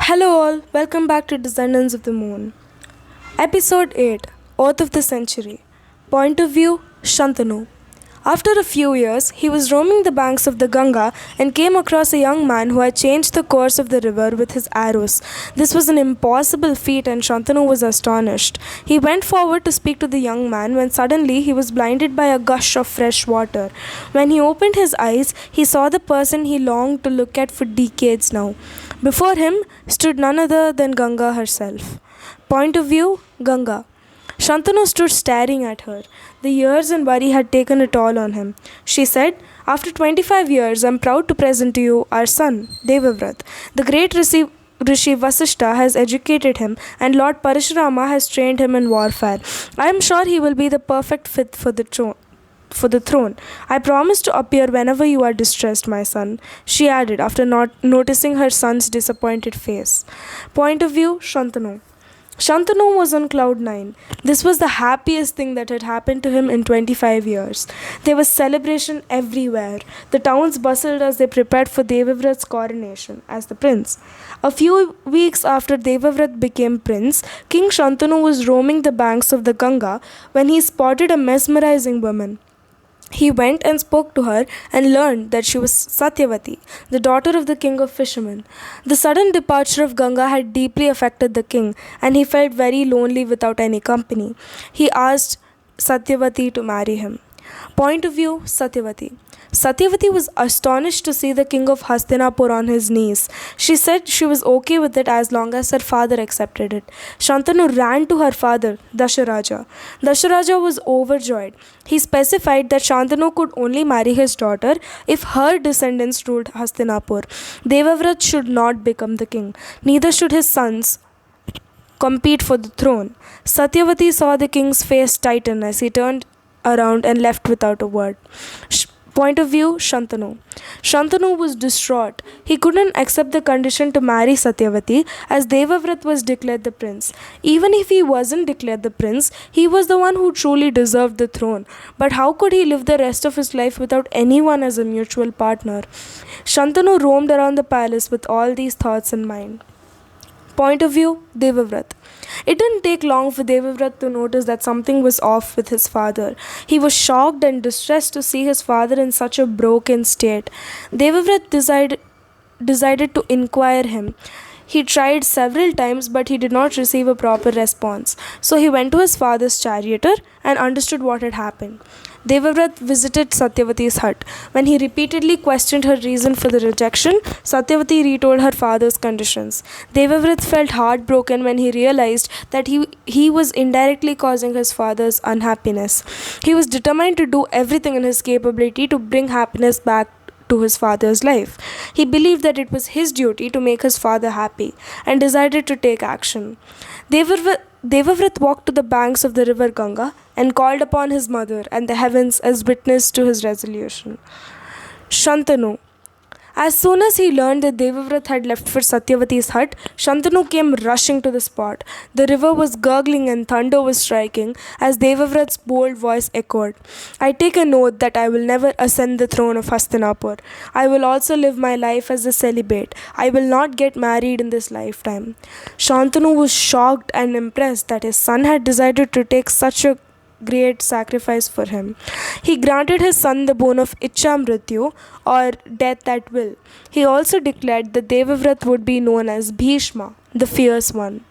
Hello, all. Welcome back to Descendants of the Moon. Episode 8 Oath of the Century. Point of View Shantanu. After a few years, he was roaming the banks of the Ganga and came across a young man who had changed the course of the river with his arrows. This was an impossible feat, and Shantanu was astonished. He went forward to speak to the young man when suddenly he was blinded by a gush of fresh water. When he opened his eyes, he saw the person he longed to look at for decades now. Before him stood none other than Ganga herself. Point of view Ganga. Shantanu stood staring at her. The years and worry had taken a toll on him. She said, "After 25 years, I am proud to present to you our son, Devavrat. The great Rishi Vasishta has educated him, and Lord Parashurama has trained him in warfare. I am sure he will be the perfect fit for the throne. I promise to appear whenever you are distressed, my son," she added after not noticing her son's disappointed face. Point of view Shantanu. Shantanu was on cloud nine. This was the happiest thing that had happened to him in 25 years. There was celebration everywhere. The towns bustled as they prepared for Devavrat's coronation as the prince. A few weeks after Devavrat became prince, King Shantanu was roaming the banks of the Ganga when he spotted a mesmerizing woman. He went and spoke to her and learned that she was Satyavati, the daughter of the king of fishermen. The sudden departure of Ganga had deeply affected the king, and he felt very lonely without any company. He asked Satyavati to marry him. Point of view Satyavati. Satyavati was astonished to see the king of Hastinapur on his knees. She said she was okay with it as long as her father accepted it. Shantanu ran to her father, Dasharaja. Dasharaja was overjoyed. He specified that Shantanu could only marry his daughter if her descendants ruled Hastinapur. Devavrat should not become the king. Neither should his sons compete for the throne. Satyavati saw the king's face tighten as he turned around and left without a word. Point of view Shantanu. Shantanu was distraught. He couldn't accept the condition to marry Satyavati as Devavrat was declared the prince. Even if he wasn't declared the prince, he was the one who truly deserved the throne. But how could he live the rest of his life without anyone as a mutual partner? Shantanu roamed around the palace with all these thoughts in mind. Point of view Devavrat. It didn't take long for Devavrat to notice that something was off with his father. He was shocked and distressed to see his father in such a broken state. Devavrat decided to inquire him. He tried several times, but he did not receive a proper response. So he went to his father's charioteer and understood what had happened. Devavrat visited Satyavati's hut. When he repeatedly questioned her reason for the rejection, Satyavati retold her father's conditions. Devavrat felt heartbroken when he realized that he was indirectly causing his father's unhappiness. He was determined to do everything in his capability to bring happiness back to his father's life. He believed that it was his duty to make his father happy and decided to take action. Devavrat walked to the banks of the river Ganga and called upon his mother and the heavens as witness to his resolution. Shantanu. As soon as he learned that Devavrat had left for Satyavati's hut, Shantanu came rushing to the spot. The river was gurgling and thunder was striking as Devavrat's bold voice echoed. "I take an oath that I will never ascend the throne of Hastinapur. I will also live my life as a celibate. I will not get married in this lifetime." Shantanu was shocked and impressed that his son had decided to take such a great sacrifice for him. He granted his son the boon of Icha Mrityu, or death at will. He also declared that Devavrat would be known as Bhishma, the fierce one.